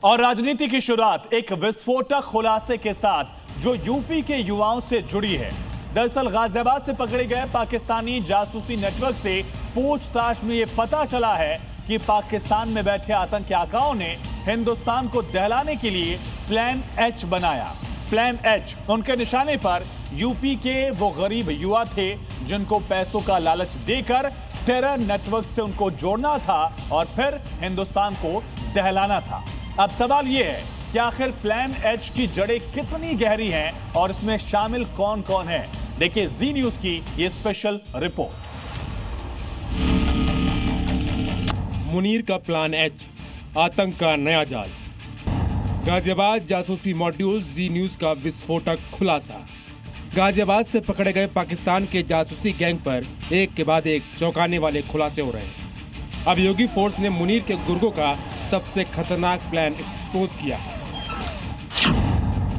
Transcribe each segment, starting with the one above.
और राजनीति की शुरुआत एक विस्फोटक खुलासे के साथ जो यूपी के युवाओं से जुड़ी है। दरअसल गाजियाबाद से पकड़े गए पाकिस्तानी जासूसी नेटवर्क से पूछताछ में यह पता चला है कि पाकिस्तान में बैठे आतंकी आकाओं ने हिंदुस्तान को दहलाने के लिए प्लान एच बनाया। प्लान एच उनके निशाने पर यूपी के वो गरीब युवा थे जिनको पैसों का लालच देकर टेरर नेटवर्क से उनको जोड़ना था और फिर हिंदुस्तान को दहलाना था। अब सवाल यह है कि आखिर प्लान एच की जड़ें कितनी गहरी हैं और इसमें शामिल कौन कौन है। देखिए जी न्यूज की ये स्पेशल रिपोर्ट। मुनीर का प्लान एच, आतंक का नया जाल। गाजियाबाद जासूसी मॉड्यूल, जी न्यूज का विस्फोटक खुलासा। गाजियाबाद से पकड़े गए पाकिस्तान के जासूसी गैंग पर एक के बाद एक चौंकाने वाले खुलासे हो रहे हैं। अब योगी फोर्स ने मुनीर के गुर्गों का सबसे खतरनाक प्लान एक्सपोज किया।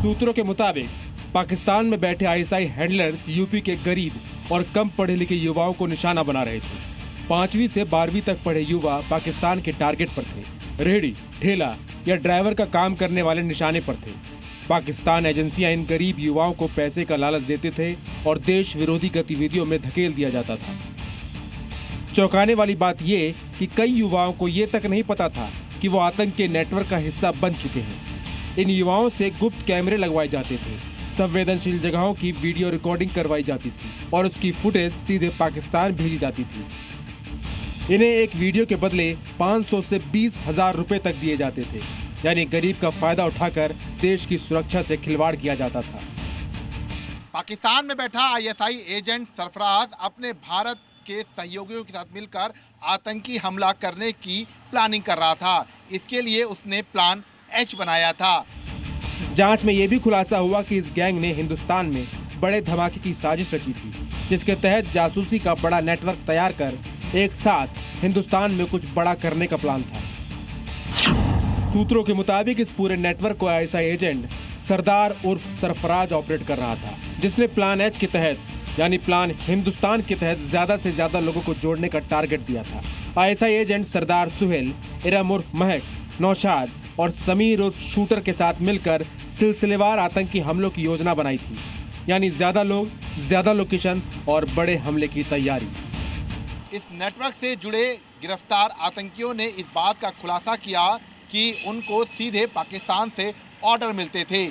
सूत्रों के मुताबिक पाकिस्तान में बैठे आईएसआई हैंडलर्स यूपी के गरीब और कम पढ़े लिखे युवाओं को निशाना बना रहे थे। 5वीं से 12वीं तक पढ़े युवा पाकिस्तान के टारगेट पर थे। रेहड़ी, ठेला या ड्राइवर का काम करने वाले निशाने पर थे। पाकिस्तान एजेंसियां इन गरीब युवाओं को पैसे का लालच देते थे और देश विरोधी गतिविधियों में धकेल दिया जाता था। चौंकाने वाली बात यह कि कई युवाओं को यह तक नहीं पता था कि वो आतंक के नेटवर्क का हिस्सा बन चुके हैं। इन युवाओं से गुप्त कैमरे लगवाए जाते थे, संवेदनशील जगहों की वीडियो रिकॉर्डिंग करवाई जाती थी और उसकी फुटेज सीधे पाकिस्तान भेजी जाती थी। इन्हें एक वीडियो के बदले 500 से 20,000 रुपए तक दिए जाते थे, यानी गरीब का फायदा उठाकर देश की सुरक्षा से खिलवाड़ किया जाता था। पाकिस्तान में बैठा आईएसआई एजेंट सरफराज अपने भारत के सहयोगियों के साथ मिलकर आतंकी हमला करने की प्लानिंग कर रहा था। इसके लिए उसने प्लान एच बनाया था। जांच में यह भी खुलासा हुआ कि इस गैंग ने हिंदुस्तान में बड़े धमाके की साजिश रची थी, जिसके तहत जासूसी का बड़ा नेटवर्क तैयार कर एक साथ हिंदुस्तान में कुछ बड़ा करने का प्लान था। सूत्रों के मुताबिक इस पूरे नेटवर्क को आईएसआई एजेंट सरदार उर्फ सरफराज ऑपरेट कर रहा था, जिसने प्लान एच के तहत यानी प्लान हिंदुस्तान के तहत ज्यादा से ज्यादा लोगों को जोड़ने का टारगेट दिया था। आईएसआई एजेंट सरदार सुहेल, इरम उर्फ महक, नौशाद और समीर उर्फ शूटर के साथ मिलकर सिलसिलेवार आतंकी हमलों की योजना बनाई थी, यानी ज्यादा लोग, ज्यादा लोकेशन और बड़े हमले की तैयारी। इस नेटवर्क से जुड़े गिरफ्तार आतंकियों ने इस बात का खुलासा किया कि उनको सीधे पाकिस्तान से ऑर्डर मिलते थे।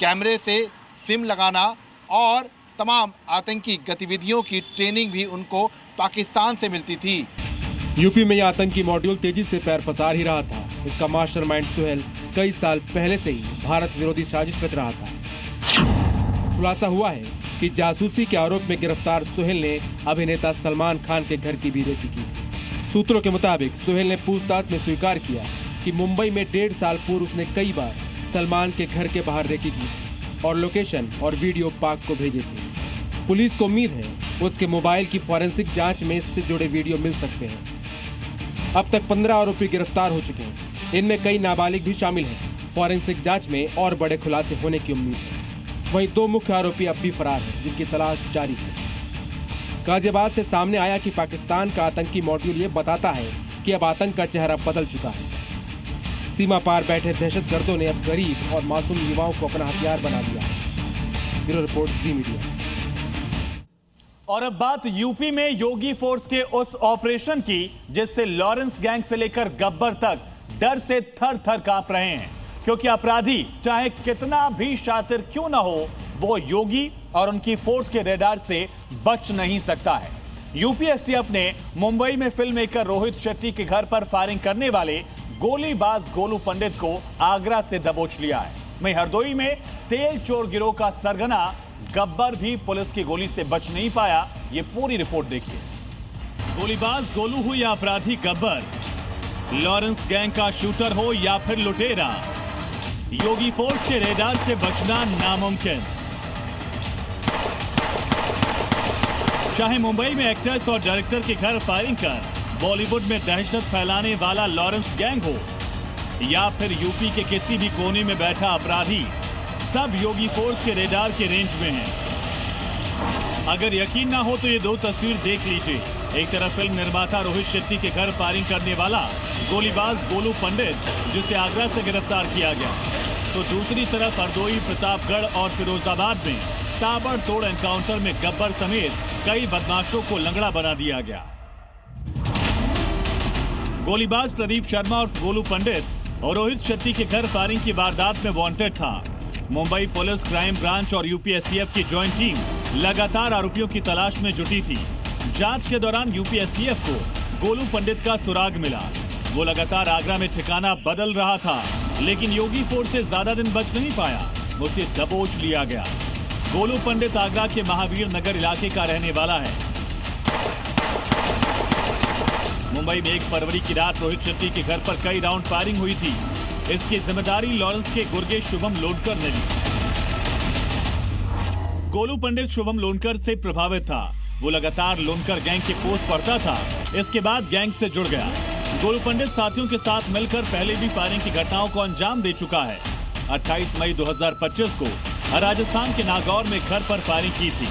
कैमरे से सिम लगाना और तमाम आतंकी गतिविधियों की ट्रेनिंग भी उनको पाकिस्तान से मिलती थी। यूपी में यह आतंकी मॉड्यूल तेजी से पैर पसार ही रहा था। इसका मास्टरमाइंड सुहेल कई साल पहले से ही भारत विरोधी साजिश रच रहा था। खुलासा हुआ है कि जासूसी के आरोप में गिरफ्तार सुहेल ने अभिनेता सलमान खान के घर की भी रेकी की थी। सूत्रों के मुताबिक सुहेल ने पूछताछ में स्वीकार किया कि मुंबई में 1.5 साल पूर्व उसने कई बार सलमान के घर के बाहर रेकी की और लोकेशन और वीडियो पाक को भेजे थे। पुलिस को उम्मीद है उसके मोबाइल की फॉरेंसिक जांच में इससे जुड़े वीडियो मिल सकते हैं। अब तक 15 आरोपी गिरफ्तार हो चुके हैं, इनमें कई नाबालिग भी शामिल हैं। फॉरेंसिक जांच में और बड़े खुलासे होने की उम्मीद है। वहीं 2 मुख्य आरोपी अब भी फरार हैं, जिनकी तलाश जारी है। गाजियाबाद से सामने आया कि पाकिस्तान का आतंकी मॉड्यूल ये बताता है कि अब आतंक का चेहरा बदल चुका है। सीमा पार बैठे दहशतगर्दों ने अब गरीब और मासूम युवाओं को अपना हथियार बना लिया। ब्यूरो रिपोर्ट, जी मीडिया। और अब बात यूपी में योगी फोर्स के उस ऑपरेशन की जिससे लॉरेंस गैंग से लेकर गब्बर तक डर से थर थर कांप रहे हैं, क्योंकि अपराधी चाहे कितना भी शातिर क्यों ना हो, वो योगी और उनकी फोर्स के रेडार से बच नहीं सकता है। यूपी एसटीएफ ने मुंबई में फिल्म मेकर रोहित शेट्टी के घर पर फायरिंग करने वाले गोलीबाज गोलू पंडित को आगरा से दबोच लिया है। वहीं हरदोई में तेल चोर गिरोह का सरगना गब्बर भी पुलिस की गोली से बच नहीं पाया। ये पूरी रिपोर्ट देखिए। गोलीबाज गोलू हो या अपराधी गब्बर, लॉरेंस गैंग का शूटर हो या फिर लुटेरा, योगी फोर्स के रेडार से बचना नामुमकिन। चाहे मुंबई में एक्टर्स और डायरेक्टर के घर फायरिंग कर बॉलीवुड में दहशत फैलाने वाला लॉरेंस गैंग हो या फिर यूपी के किसी भी कोने में बैठा अपराधी, सब योगी फोर्स के रेडार के रेंज में हैं। अगर यकीन ना हो तो ये दो तस्वीर देख लीजिए। एक तरफ फिल्म निर्माता रोहित शेट्टी के घर फायरिंग करने वाला गोलीबाज गोलू पंडित, जिसे आगरा से गिरफ्तार किया गया, तो दूसरी तरफ हरदोई, प्रतापगढ़ और फिरोजाबाद में ताबड़तोड़ एनकाउंटर में गब्बर समेत कई बदमाशों को लंगड़ा बना दिया गया। गोलीबाज प्रदीप शर्मा और गोलू पंडित और रोहित शेट्टी के घर फायरिंग की वारदात में वांटेड था। मुंबई पुलिस, क्राइम ब्रांच और यूपीएसटीएफ की ज्वाइंट टीम लगातार आरोपियों की तलाश में जुटी थी। जांच के दौरान यूपीएसटीएफ को गोलू पंडित का सुराग मिला। वो लगातार आगरा में ठिकाना बदल रहा था, लेकिन योगी फोर्स से ज्यादा दिन बच नहीं पाया, उसे दबोच लिया गया। गोलू पंडित आगरा के महावीर नगर इलाके का रहने वाला है। मुंबई में 1 फरवरी की रात रोहित शेट्टी के घर पर कई राउंड फायरिंग हुई थी। इसकी जिम्मेदारी लॉरेंस के गुर्गे शुभम लोनकर ने ली। गोलू पंडित शुभम लोनकर से प्रभावित था। वो लगातार लोनकर गैंग के पोस्ट पढ़ता था। इसके बाद गैंग से जुड़ गया। गोलू पंडित साथियों के साथ मिलकर पहले भी फायरिंग की घटनाओं को अंजाम दे चुका है। 28 मई 2025 को राजस्थान के नागौर में घर पर फायरिंग की थी।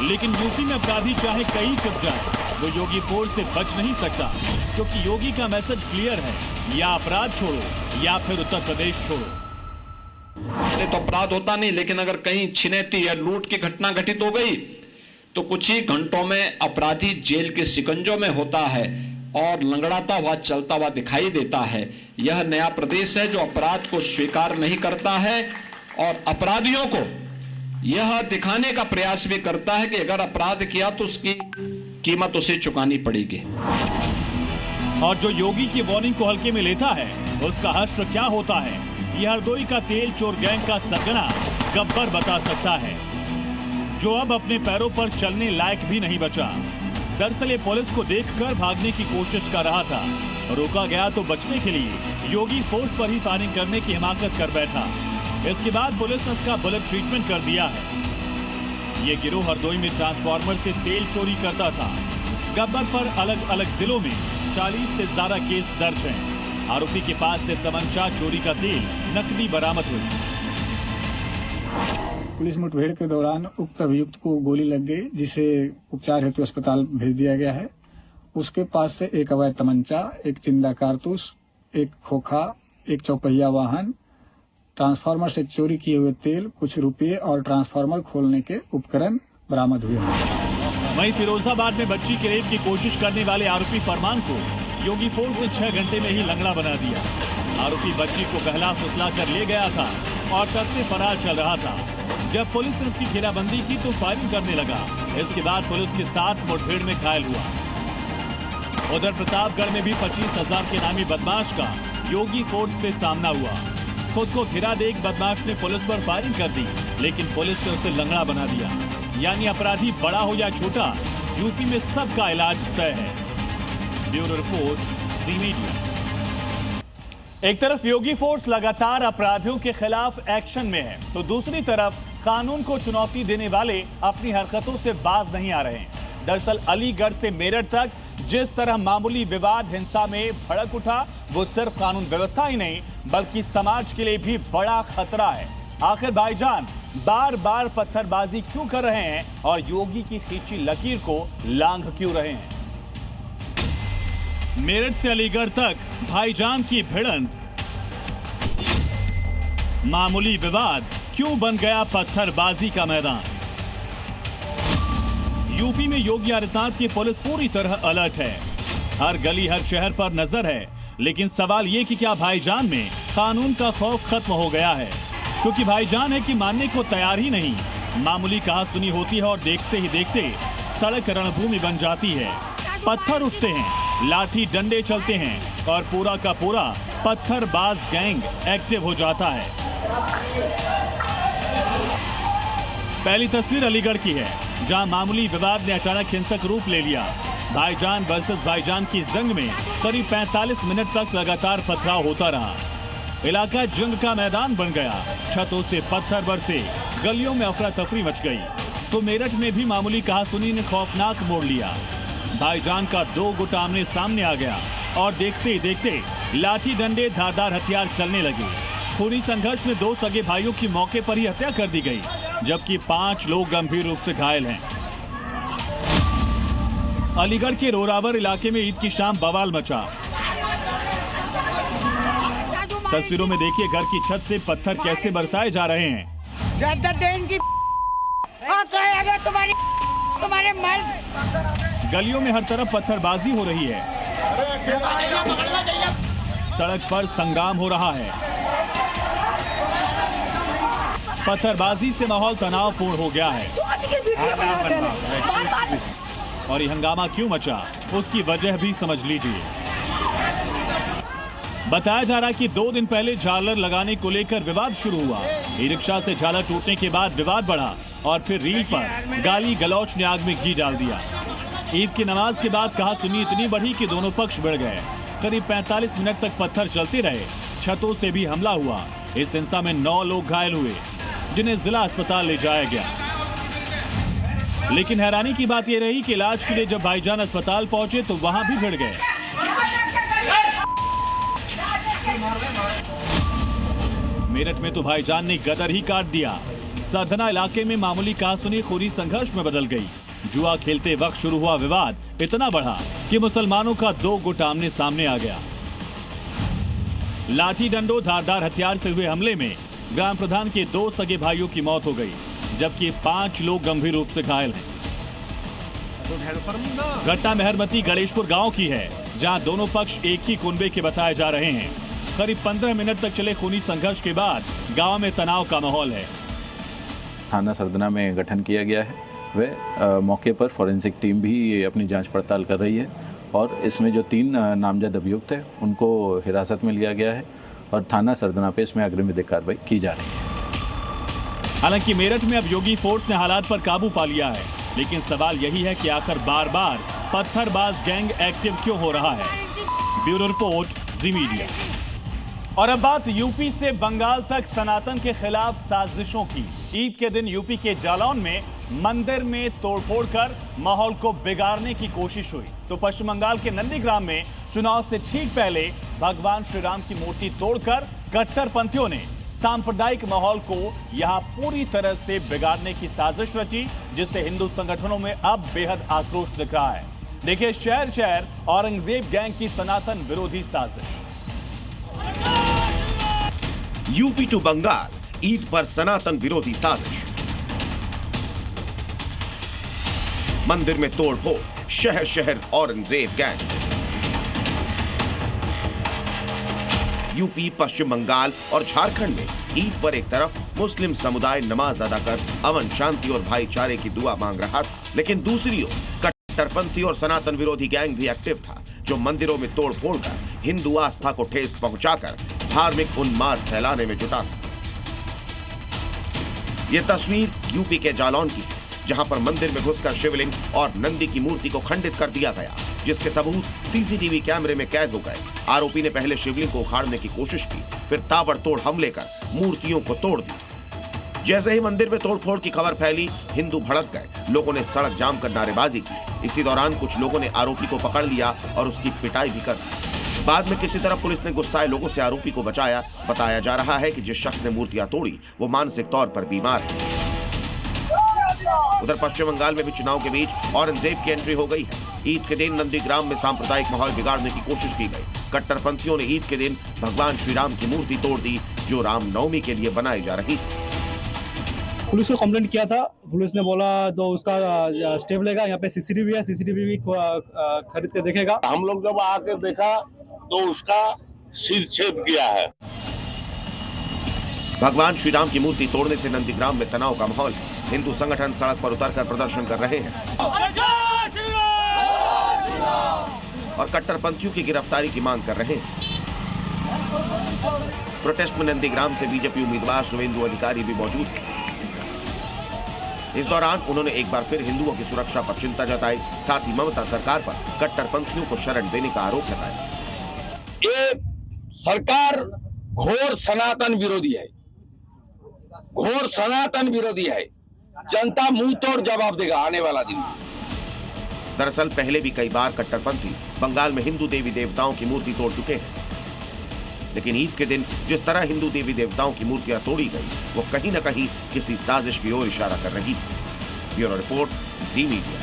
लेकिन यूपी में अपराधी चाहे कहीं छिप जाए, वो योगी फोर्स से बच नहीं सकता, क्योंकि योगी का मैसेज क्लियर है, या अपराध छोड़ो या फिर उत्तर प्रदेश छोड़ो। तो अपराध होता नहीं, लेकिन अगर कहीं छिनैती या लूट की घटना घटित हो गई तो कुछ ही घंटों में अपराधी जेल के शिकंजों में होता है और लंगड़ाता हुआ चलता हुआ दिखाई देता है। यह नया प्रदेश है जो अपराध को स्वीकार नहीं करता है और अपराधियों को यह दिखाने का प्रयास भी करता है कि अगर अपराध किया तो उसकी कीमत उसे चुकानी पड़ेगी। और जो योगी की वार्निंग को हल्के में लेता है, उसका हश्र क्या होता है, यह हरदोई का तेल चोर गैंग का सरगना गब्बर बता सकता है, जो अब अपने पैरों पर चलने लायक भी नहीं बचा। दरअसल ये पुलिस को देखकर भागने की कोशिश कर रहा था। रोका गया तो बचने के लिए योगी फोर्स पर ही फायरिंग करने की हिमाकत कर बैठा। इसके बाद पुलिस ने उसका बुलेट ट्रीटमेंट कर दिया है। ये गिरोह हरदोई में ट्रांसफार्मर से तेल चोरी करता था। गब्बर पर अलग अलग जिलों में 40 से ज्यादा केस दर्ज हैं। आरोपी के पास से तमंचा, चोरी का तेल, नकदी बरामद हुई। पुलिस मुठभेड़ के दौरान उक्त अभियुक्त को गोली लग गई, जिसे उपचार हेतु अस्पताल भेज दिया गया है। उसके पास से एक अवैध तमंचा, एक जिंदा कारतूस, एक खोखा, एक चौपहिया वाहन, ट्रांसफार्मर से चोरी किए हुए तेल, कुछ रुपये और ट्रांसफार्मर खोलने के उपकरण बरामद हुए हैं। वहीं फिरोजाबाद में बच्ची के रेप की कोशिश करने वाले आरोपी फरमान को योगी फोर्स ने 6 घंटे में ही लंगड़ा बना दिया। आरोपी बच्ची को बहला फुसला कर ले गया था और तब से फरार चल रहा था। जब पुलिस ने उसकी घेराबंदी की तो फायरिंग करने लगा। इसके बाद पुलिस के साथ मुठभेड़ में घायल हुआ। उधर प्रतापगढ़ में भी 25,000 के नामी बदमाश का योगी फोर्स से सामना हुआ। खुद को घिरा देख बदमाश ने पुलिस पर फायरिंग कर दी, लेकिन पुलिस ने उसे लंगड़ा बना दिया। यानी अपराधी बड़ा हो या छोटा, यूपी में सबका इलाज तय है। ब्यूरो रिपोर्ट, ज़ी मीडिया। एक तरफ योगी फोर्स लगातार अपराधियों के खिलाफ एक्शन में है, तो दूसरी तरफ कानून को चुनौती देने वाले अपनी हरकतों से बाज नहीं आ रहे हैं। दरअसल अलीगढ़ से मेरठ तक जिस तरह मामूली विवाद हिंसा में भड़क उठा, वो सिर्फ कानून व्यवस्था ही नहीं बल्कि समाज के लिए भी बड़ा खतरा है। आखिर भाईजान बार बार पत्थरबाजी क्यों कर रहे हैं और योगी की खींची लकीर को लांघ क्यों रहे हैं? मेरठ से अलीगढ़ तक भाईजान की भिड़ंत, मामूली विवाद क्यों बन गया पत्थरबाजी का मैदान? यूपी में योगी आदित्यनाथ की पुलिस पूरी तरह अलर्ट है। हर गली हर शहर पर नजर है, लेकिन सवाल ये कि क्या भाईजान में कानून का खौफ खत्म हो गया है? क्योंकि भाईजान है कि मानने को तैयार ही नहीं। मामूली कहा सुनी होती है और देखते ही देखते सड़क रणभूमि बन जाती है। पत्थर उठते हैं, लाठी डंडे चलते हैं और पूरा का पूरा पत्थरबाज गैंग एक्टिव हो जाता है। पहली तस्वीर अलीगढ़ की है, जहां मामूली विवाद ने अचानक हिंसक रूप ले लिया। भाईजान वर्सेस भाईजान की जंग में करीब 45 मिनट तक लगातार पथराव होता रहा। इलाका जंग का मैदान बन गया। छतों से पत्थर बरसे, गलियों में अफरा तफरी मच गई। तो मेरठ में भी मामूली कहासुनी ने खौफनाक मोड़ लिया। भाईजान का 2 गुट आमने सामने आ गया और देखते ही देखते लाठी डंडे धारदार हथियार चलने लगे। खूनी संघर्ष में 2 सगे भाइयों की मौके पर ही हत्या कर दी गई। जबकि 5 लोग गंभीर रूप से घायल हैं। अलीगढ़ के रोरावर इलाके में ईद की शाम बवाल मचा। तस्वीरों में देखिए घर की छत से पत्थर कैसे बरसाए जा रहे हैं। तुम्हारे मर्द। गलियों में हर तरफ पत्थरबाजी हो रही है। सड़क पर संग्राम हो रहा है। पत्थरबाजी से माहौल तनावपूर्ण हो गया है। और ये हंगामा क्यों मचा, उसकी वजह भी समझ लीजिए। बताया जा रहा है कि 2 दिन पहले झालर लगाने को लेकर विवाद शुरू हुआ। ई रिक्शा से झालर टूटने के बाद विवाद बढ़ा और फिर रील पर गाली गलौच ने आग में घी डाल दिया। ईद की नमाज के बाद कहासुनी इतनी बढ़ी कि दोनों पक्ष भिड़ गए। करीब 45 मिनट तक पत्थर चलते रहे। छतों से भी हमला हुआ। इस हिंसा में 9 लोग घायल हुए, जिन्हें जिला अस्पताल ले जाया गया। लेकिन हैरानी की बात यह रही कि इलाज के लिए जब भाईजान अस्पताल पहुंचे तो वहां भी भिड़ गए। मेरठ में तो भाईजान ने गदर ही काट दिया। सरधना इलाके में मामूली कहासुनी खूनी संघर्ष में बदल गई। जुआ खेलते वक्त शुरू हुआ विवाद इतना बढ़ा कि मुसलमानों का 2 गुट आमने सामने आ गया। लाठी डंडों धारदार हथियार से हुए हमले में ग्राम प्रधान के 2 सगे भाइयों की मौत हो गई, जबकि 5 लोग गंभीर रूप से घायल हैं। घटना मेहरमती गणेशपुर गांव की है, जहां दोनों पक्ष एक ही कुनबे के बताए जा रहे हैं। करीब 15 मिनट तक चले खूनी संघर्ष के बाद गांव में तनाव का माहौल है। थाना सरधना में गठन किया गया है। वे मौके पर फॉरेंसिक टीम भी अपनी जांच पड़ताल कर रही है और इसमें जो 3 नामजद अभियुक्त हैं उनको हिरासत में लिया गया है और थाना सरधना पे इसमें अग्रिम विधिक कार्रवाई की जा रही है। हालांकि मेरठ में अब योगी फोर्स ने हालात पर काबू पा लिया है, लेकिन सवाल यही है कि आखिर बार बार पत्थरबाज गैंग एक्टिव क्यों हो रहा है। ब्यूरो रिपोर्ट, जी मीडिया। और अब बात यूपी से बंगाल तक सनातन के खिलाफ साजिशों की। ईद के दिन यूपी के जालौन में मंदिर में तोड़फोड़ कर माहौल को बिगाड़ने की कोशिश हुई, तो पश्चिम बंगाल के नंदीग्राम में चुनाव से ठीक पहले भगवान श्री राम की मूर्ति तोड़कर कट्टरपंथियों ने सांप्रदायिक माहौल को यहां पूरी तरह से बिगाड़ने की साजिश रची, जिससे हिंदू संगठनों में अब बेहद आक्रोश दिख रहा है। देखिए शहर शहर औरंगजेब गैंग की सनातन विरोधी साजिश। यूपी टू बंगाल, ईद पर सनातन विरोधी साजिश। मंदिर में तोड़फोड़, शहर शहर औरंगजेब गैंग। यूपी, पश्चिम बंगाल और झारखंड में ईद पर एक तरफ मुस्लिम समुदाय नमाज अदा कर अमन शांति और भाईचारे की दुआ मांग रहा था, लेकिन दूसरी ओर कट्टरपंथी और सनातन विरोधी गैंग भी एक्टिव था, जो मंदिरों में तोड़फोड़ कर हिंदू आस्था को ठेस पहुंचाकर धार्मिक उन्माद फैलाने में जुटा था। ये तस्वीर यूपी के जालौन की है, जहां पर मंदिर में घुसकर शिवलिंग और नंदी की मूर्ति को खंडित कर दिया गया, जिसके सबूत सीसीटीवी कैमरे में कैद हो गए। आरोपी ने पहले शिवलिंग को उखाड़ने की कोशिश की, फिर ताबड़तोड़ हमले कर मूर्तियों को तोड़ दी। जैसे ही मंदिर में तोड़फोड़ की खबर फैली, हिंदू भड़क गए। लोगों ने सड़क जाम कर नारेबाजी की। इसी दौरान कुछ लोगों ने आरोपी को पकड़ लिया और उसकी पिटाई भी कर दी। बाद में किसी तरह पुलिस ने गुस्साए लोगों से आरोपी को बचाया। बताया जा रहा है कि जिस शख्स ने मूर्तियां तोड़ी वो मानसिक तौर पर बीमार है। उधर पश्चिम बंगाल में भी चुनाव के बीच औरंगजेब की एंट्री हो गई है। ईद के दिन नंदीग्राम में सांप्रदायिक माहौल बिगाड़ने की कोशिश की गई। कट्टरपंथियों ने ईद के दिन भगवान श्री राम की मूर्ति तोड़ दी, जो रामनवमी के लिए बनाई जा रही थी। पुलिस को कंप्लेंट किया था, पुलिस ने बोला तो उसका स्टेप लेगा। यहाँ पे सीसीटीवी है, सीसीटीवी भी खरीद के देखेगा। हम लोग जब आके देखा तो उसका सिर छेद किया है। भगवान श्री राम की मूर्ति तोड़ने से नंदीग्राम में तनाव का माहौल है। हिंदू संगठन सड़क पर उतरकर प्रदर्शन कर रहे हैं और कट्टरपंथियों की गिरफ्तारी की मांग कर रहे हैं। प्रोटेस्ट में नंदीग्राम से बीजेपी उम्मीदवार शुभेंदु अधिकारी भी मौजूद हैं। इस दौरान उन्होंने एक बार फिर हिंदुओं की सुरक्षा पर चिंता जताई, साथ ही ममता सरकार पर कट्टरपंथियों को शरण देने का आरोप लगाया। ये सरकार घोर सनातन विरोधी है, घोर सनातन विरोधी है। जनता मुंह तोड़ जवाब देगा आने वाला दिन। दरअसल पहले भी कई बार कट्टरपंथी बंगाल में हिंदू देवी देवताओं की मूर्ति तोड़ चुके हैं। लेकिन ईद के दिन जिस तरह हिंदू देवी देवताओं की मूर्तियां तोड़ी गई, वो कहीं न कहीं किसी साजिश की ओर इशारा कर रही थी। ब्यूरो रिपोर्ट, जी मीडिया।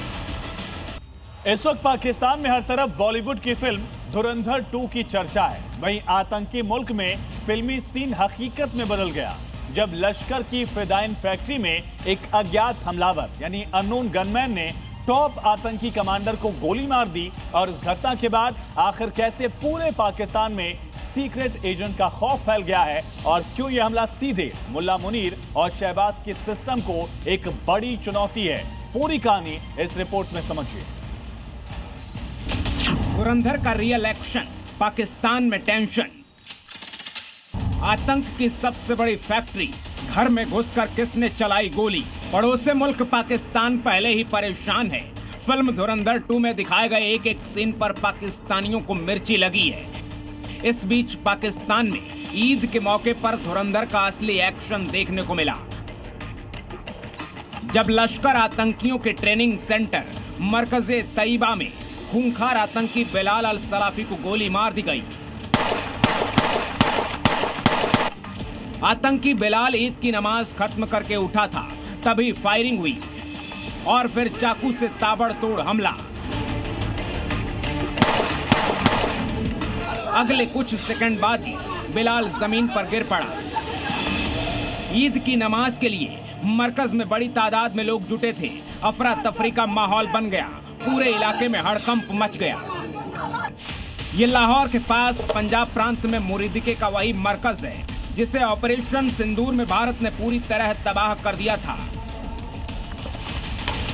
इस वक्त पाकिस्तान में हर तरफ बॉलीवुड की फिल्म धुरंधर 2 की चर्चा है। वहीं आतंकी मुल्क में फिल्मी सीन हकीकत में बदल गया जब लश्कर की फिदाइन फैक्ट्री में एक अज्ञात हमलावर यानी अननोन गनमैन ने टॉप आतंकी कमांडर को गोली मार दी। और इस घटना के बाद आखिर कैसे पूरे पाकिस्तान में सीक्रेट एजेंट का खौफ फैल गया है और क्यों यह हमला सीधे मुल्ला मुनीर और शहबाज के सिस्टम को एक बड़ी चुनौती है, पूरी कहानी इस रिपोर्ट में समझिए। धुरंधर का रियल एक्शन, पाकिस्तान में टेंशन। आतंक की सबसे बड़ी फैक्ट्री, घर में घुसकर किसने चलाई गोली। पड़ोसी मुल्क पाकिस्तान पहले ही परेशान है। फिल्म धुरंधर 2 में दिखाए गए एक एक सीन पर पाकिस्तानियों को मिर्ची लगी है। इस बीच पाकिस्तान में ईद के मौके पर धुरंधर का असली एक्शन देखने को मिला, जब लश्कर आतंकियों के ट्रेनिंग सेंटर मरकज़े तैयबा में खूंखार आतंकी बिलाल अल सलाफी को गोली मार दी गई। आतंकी बिलाल ईद की नमाज खत्म करके उठा था, तभी फायरिंग हुई और फिर चाकू से ताबड़तोड़ हमला। अगले कुछ सेकंड बाद ही बिलाल जमीन पर गिर पड़ा। ईद की नमाज के लिए मरकज में बड़ी तादाद में लोग जुटे थे। अफरा तफरी का माहौल बन गया, पूरे इलाके में हड़कंप मच गया। ये लाहौर के पास पंजाब प्रांत में मुरीदिके का वही मरकज है जिसे ऑपरेशन सिंदूर में भारत ने पूरी तरह तबाह कर दिया था।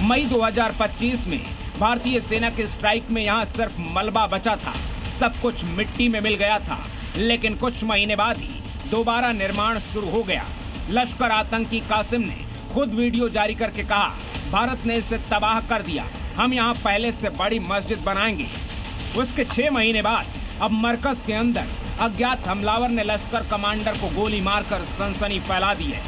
मई 2025 में भारतीय सेना के स्ट्राइक में यहां सिर्फ मलबा बचा था, सब कुछ मिट्टी में मिल गया था। लेकिन कुछ महीने बाद ही दोबारा निर्माण शुरू हो गया। लश्कर आतंकी कासिम ने खुद वीडियो जारी करके कहा, भारत ने इसे तबाह कर दिया, हम यहाँ पहले से बड़ी मस्जिद बनाएंगे। उसके 6 महीने बाद अब मरकज के अंदर अज्ञात हमलावर ने लश्कर कमांडर को गोली मारकर सनसनी फैला दी है।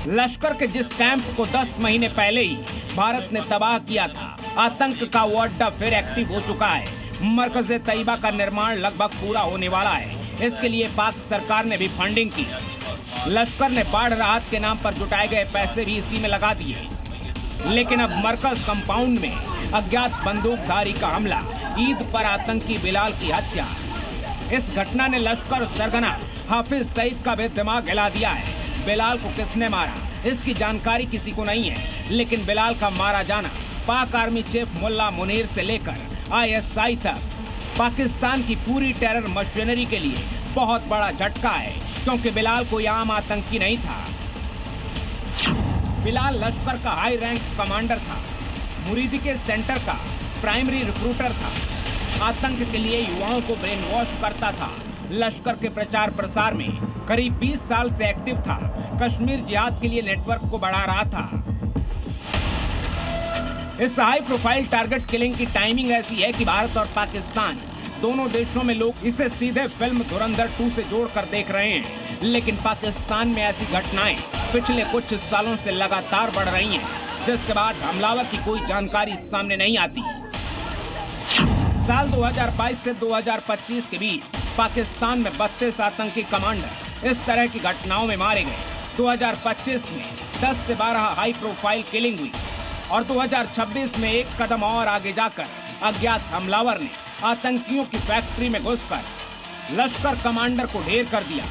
लश्कर के जिस कैंप को 10 महीने पहले ही भारत ने तबाह किया था, आतंक का वो अड्डा फिर एक्टिव हो चुका है। मरकज़े तैयबा का निर्माण लगभग पूरा होने वाला है। इसके लिए पाक सरकार ने भी फंडिंग की। लश्कर ने बाढ़ राहत के नाम पर जुटाए गए पैसे भी इसी में लगा दिए। लेकिन अब मरकज कंपाउंड में अज्ञात बंदूकधारी का हमला, ईद पर आतंकी बिलाल की हत्या। इस घटना ने लश्कर सरगना हाफिज सईद का भी दिमाग हिला दिया है। बिलाल को किसने मारा, इसकी जानकारी किसी को नहीं है, लेकिन बिलाल का मारा जाना पाक आर्मी चीफ मुल्ला मुनीर से लेकर ISI तक पाकिस्तान की पूरी टेरर मशीनरी के लिए बहुत बड़ा झटका है, क्योंकि बिलाल कोई आम आतंकी नहीं था। बिलाल लश्कर का हाई रैंक कमांडर था, मुरीदिके सेंटर का प्राइमरी रिक्रूटर था, आतंक के लिए युवाओं को ब्रेन वॉश करता था। लश्कर के प्रचार प्रसार में करीब 20 साल से एक्टिव था। कश्मीर जिहाद के लिए नेटवर्क को बढ़ा रहा था। इस हाई प्रोफाइल टारगेट किलिंग की टाइमिंग ऐसी है कि भारत और पाकिस्तान दोनों देशों में लोग इसे सीधे फिल्म धुरंधर 2 से जोड़कर देख रहे हैं। लेकिन पाकिस्तान में ऐसी घटनाएं पिछले कुछ सालों से लगातार बढ़ रही हैं, जिसके बाद हमलावर की कोई जानकारी सामने नहीं आती। साल 2022 से 2025 के बीच पाकिस्तान में 32 आतंकी कमांडर इस तरह की घटनाओं में मारे गए। 2025 में 10 से 12 हाई प्रोफाइल किलिंग हुई और 2026 में एक कदम और आगे जाकर अज्ञात हमलावर ने आतंकियों की फैक्ट्री में घुसकर लश्कर कमांडर को ढेर कर दिया।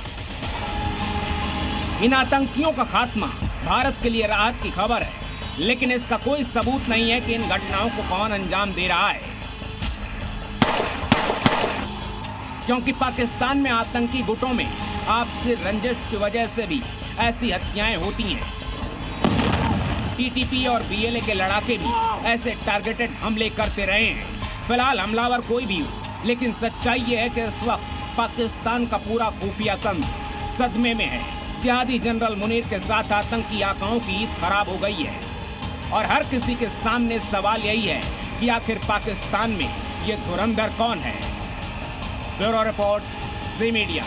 इन आतंकियों का खात्मा भारत के लिए राहत की खबर है, लेकिन इसका कोई सबूत नहीं है कि इन घटनाओं को कौन अंजाम दे रहा है, क्योंकि पाकिस्तान में आतंकी गुटों में आपसी रंजिश की वजह से भी ऐसी हत्याएं होती हैं। TTP और BLA के लड़ाके भी ऐसे टारगेटेड हमले करते रहे हैं। फिलहाल हमलावर कोई भी हो, लेकिन सच्चाई ये है कि इस वक्त पाकिस्तान का पूरा खुफिया तंत्र सदमे में है। जिहादी जनरल मुनीर के साथ आतंकी आकाओं की ईद खराब हो गई है और हर किसी के सामने सवाल यही है कि आखिर पाकिस्तान में ये धुरंधर कौन है। ब्यूरो रिपोर्ट, जी मीडिया।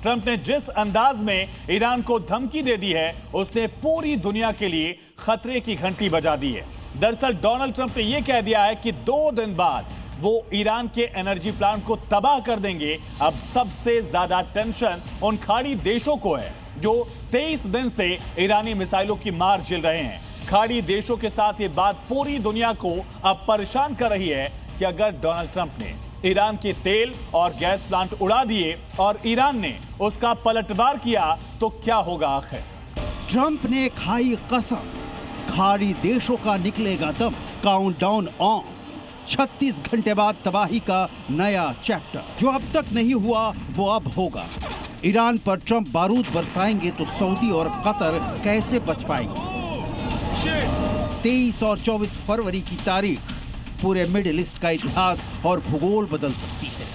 ट्रंप ने जिस अंदाज में ईरान को धमकी दे दी है, उसने पूरी दुनिया के लिए खतरे की घंटी बजा दी है। दरअसल डोनाल्ड ट्रंप ने यह कह दिया है कि 2 दिन बाद वो ईरान के एनर्जी प्लांट को तबाह कर देंगे। अब सबसे ज्यादा टेंशन उन खाड़ी देशों को है जो 23 दिन से ईरानी मिसाइलों की मार झेल रहे हैं। खाड़ी देशों के साथ ये बात पूरी दुनिया को अब परेशान कर रही है कि अगर डोनाल्ड ट्रंप ने ईरान के तेल और गैस प्लांट उड़ा दिए और ईरान ने उसका पलटवार किया तो क्या होगा आखिर। ट्रंप ने खाई कसम, खाड़ी देशों का निकलेगा दम। काउंटडाउन ऑन, 36 घंटे बाद तबाही का नया चैप्टर। जो अब तक नहीं हुआ वो अब होगा। ईरान पर ट्रंप बारूद बरसाएंगे तो सऊदी और कतर कैसे बच पाएंगे। 23 और 24 फरवरी की तारीख पूरे मिडिल ईस्ट का इतिहास और भूगोल बदल सकती है,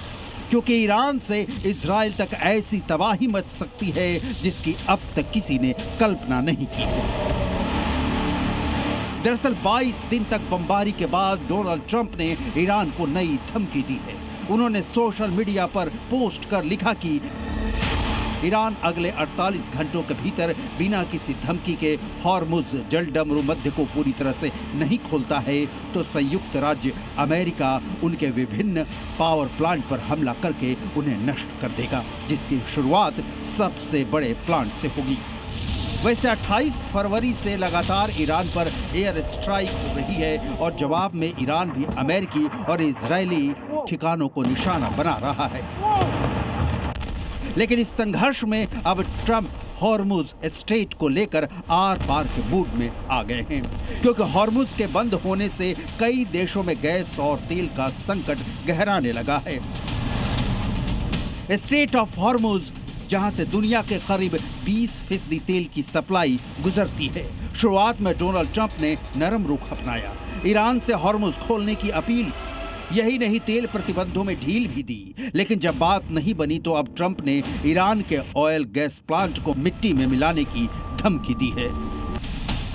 क्योंकि ईरान से इजराइल तक ऐसी तबाही मच सकती है जिसकी अब तक किसी ने कल्पना नहीं की। दरअसल 22 दिन तक बमबारी के बाद डोनाल्ड ट्रंप ने ईरान को नई धमकी दी है। उन्होंने सोशल मीडिया पर पोस्ट कर लिखा कि ईरान अगले 48 घंटों के भीतर बिना किसी धमकी के हॉर्मुज जलडमरू मध्य को पूरी तरह से नहीं खोलता है तो संयुक्त राज्य अमेरिका उनके विभिन्न पावर प्लांट पर हमला करके उन्हें नष्ट कर देगा, जिसकी शुरुआत सबसे बड़े प्लांट से होगी। वैसे 28 फरवरी से लगातार ईरान पर एयर स्ट्राइक हो रही है और जवाब में ईरान भी अमेरिकी और इजरायली ठिकानों को निशाना बना रहा है। लेकिन इस संघर्ष में अब ट्रंप हॉर्मुज स्ट्रेट को लेकर आर पार के मूड में आ गए हैं, क्योंकि हॉर्मुज के बंद होने से कई देशों में गैस और तेल का संकट गहराने लगा है। स्ट्रेट ऑफ हॉर्मुज, जहां से दुनिया के करीब 20% तेल की सप्लाई गुजरती है। शुरुआत में डोनाल्ड ट्रंप ने नरम रुख अपनाया, ईरान से हॉर्मुज खोलने की अपील। यही नहीं, तेल प्रतिबंधों में ढील भी दी। लेकिन जब बात नहीं बनी तो अब ट्रंप ने ईरान के ऑयल गैस प्लांट को मिट्टी में मिलाने की धमकी दी है।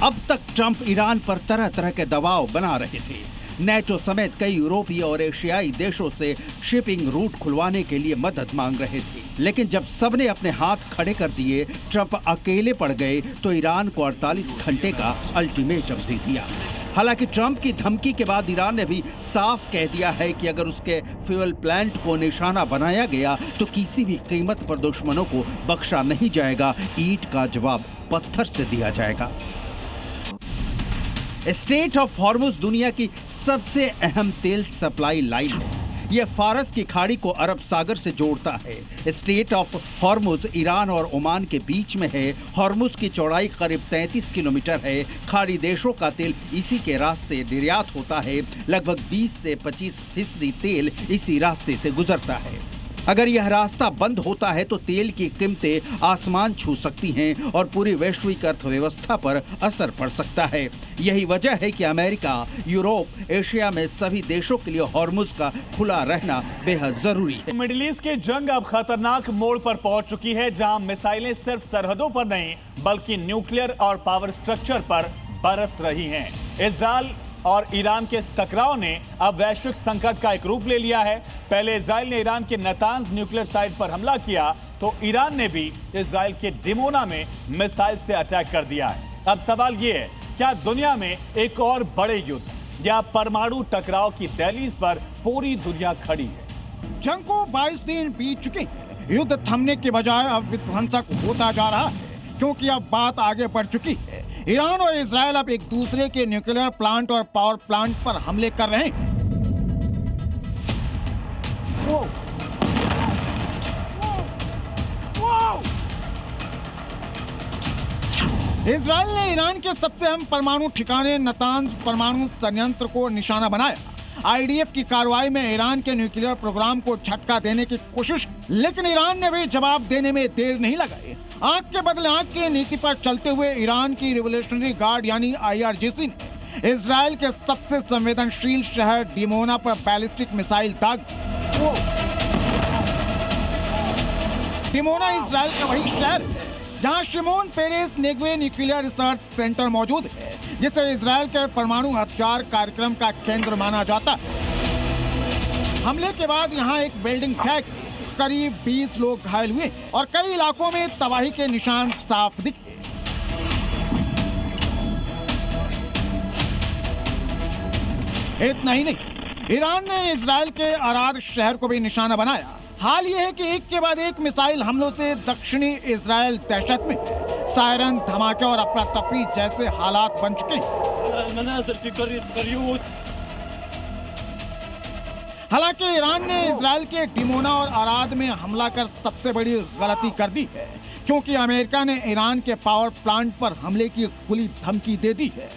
अब तक ट्रंप ईरान पर तरह तरह के दबाव बना रहे थे। नेटो समेत कई यूरोपीय और एशियाई देशों से शिपिंग रूट खुलवाने के लिए मदद मांग रहे थे। लेकिन जब सबने अपने हाथ खड़े कर दिए, ट्रंप अकेले पड़ गए तो ईरान को 48 घंटे का अल्टीमेटम दे दिया। हालांकि ट्रंप की धमकी के बाद ईरान ने भी साफ कह दिया है कि अगर उसके फ्यूल प्लांट को निशाना बनाया गया तो किसी भी कीमत पर दुश्मनों को बख्शा नहीं जाएगा। ईंट का जवाब पत्थर से दिया जाएगा। स्ट्रेट ऑफ हॉर्मुज दुनिया की सबसे अहम तेल सप्लाई लाइन है। यह फारस की खाड़ी को अरब सागर से जोड़ता है। स्ट्रेट ऑफ हॉर्मुज ईरान और ओमान के बीच में है। हॉर्मुज की चौड़ाई करीब 33 किलोमीटर है। खाड़ी देशों का तेल इसी के रास्ते निर्यात होता है। लगभग 20 से 25% तेल इसी रास्ते से गुजरता है। अगर यह रास्ता बंद होता है तो तेल की कीमतें आसमान छू सकती हैं और पूरी वैश्विक अर्थव्यवस्था पर असर पड़ सकता है। यही वजह है कि अमेरिका, यूरोप, एशिया में सभी देशों के लिए हॉर्मुज का खुला रहना बेहद जरूरी है। मिडिल ईस्ट की जंग अब खतरनाक मोड़ पर पहुंच चुकी है, जहां मिसाइलें सिर्फ सरहदों पर नहीं बल्कि न्यूक्लियर और पावर स्ट्रक्चर पर बरस रही हैं। इजराइल और ईरान के इस टकराव ने अब वैश्विक संकट का एक रूप ले लिया है। पहले इजराइल ने ईरान के नतांज न्यूक्लियर साइट पर हमला किया तो ईरान ने भी इजराइल के डिमोना में मिसाइल से अटैक कर दिया है। अब सवाल ये है, क्या दुनिया में एक और बड़े युद्ध या परमाणु टकराव की दहलीज पर पूरी दुनिया खड़ी है? जंग को 22 दिन बीत चुके हैं। युद्ध थमने के बजाय अब विध्वंसक होता जा रहा है, क्योंकि अब बात आगे बढ़ चुकी है। ईरान और इजराइल अब एक दूसरे के न्यूक्लियर प्लांट और पावर प्लांट पर हमले कर रहे हैं। इजराइल ने ईरान के सबसे अहम परमाणु ठिकाने नतांज परमाणु संयंत्र को निशाना बनाया। आईडीएफ की कार्रवाई में ईरान के न्यूक्लियर प्रोग्राम को झटका देने की कोशिश, लेकिन ईरान ने भी जवाब देने में देर नहीं लगाई। आंख के बदले आंख की नीति पर चलते हुए ईरान की रिवोल्यूशनरी गार्ड यानी आईआरजीसी ने इजराइल के सबसे संवेदनशील शहर डिमोना पर बैलिस्टिक मिसाइल दाग। डिमोना इजराइल का वही शहर है जहां Shimon Peres Negev nuclear research centre मौजूद है, जिसे इजराइल के परमाणु हथियार कार्यक्रम का केंद्र माना जाता है। हमले के बाद यहां एक बिल्डिंग ढह गई, करीब 20 लोग घायल हुए और कई इलाकों में तबाही के निशान साफ दिखे। इतना ही नहीं, ईरान ने इजराइल के अराद शहर को भी निशाना बनाया। हाल ये है कि एक के बाद एक मिसाइल हमलों से दक्षिणी इजराइल दहशत में सायरन, धमाके और अफरा तफरी जैसे हालात बन चुके हैं। हालांकि ईरान ने इजराइल के डिमोना और अराद में हमला कर सबसे बड़ी गलती कर दी है, क्योंकि अमेरिका ने ईरान के पावर प्लांट पर हमले की खुली धमकी दे दी है।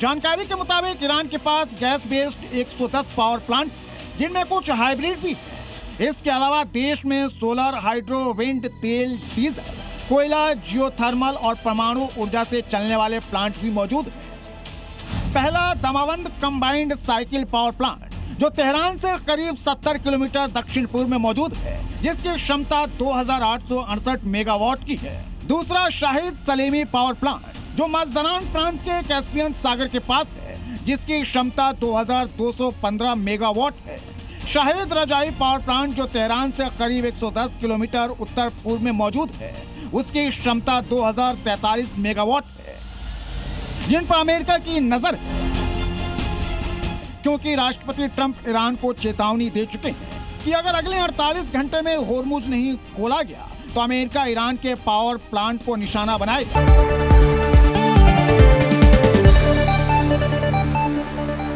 जानकारी के मुताबिक ईरान के पास गैस बेस्ड 110 पावर प्लांट, जिनमें कुछ हाइब्रिड भी है। इसके अलावा देश में सोलर, हाइड्रो, विंड, तेल, डीजल, कोयला, जियोथर्मल और परमाणु ऊर्जा से चलने वाले प्लांट भी मौजूद हैं। पहला Damavand combined cycle power plant, जो तेहरान से करीब 70 किलोमीटर दक्षिण पूर्व में मौजूद है, जिसकी क्षमता 2868 मेगावाट की है। दूसरा शाहिद सलेमी पावर प्लांट, जो मजदरान प्रांत के कैस्पियन सागर के पास है, जिसकी क्षमता 2215 मेगावाट है। शाहिद रजाई पावर प्लांट, जो तेहरान से करीब 110 किलोमीटर उत्तर पूर्व में मौजूद है, उसकी क्षमता 2043 मेगावाट है, जिन पर अमेरिका की नजर है, क्योंकि राष्ट्रपति ट्रंप ईरान को चेतावनी दे चुके हैं कि अगर अगले 48 घंटे में होर्मुज नहीं खोला गया तो अमेरिका ईरान के पावर प्लांट को निशाना बनाएगा।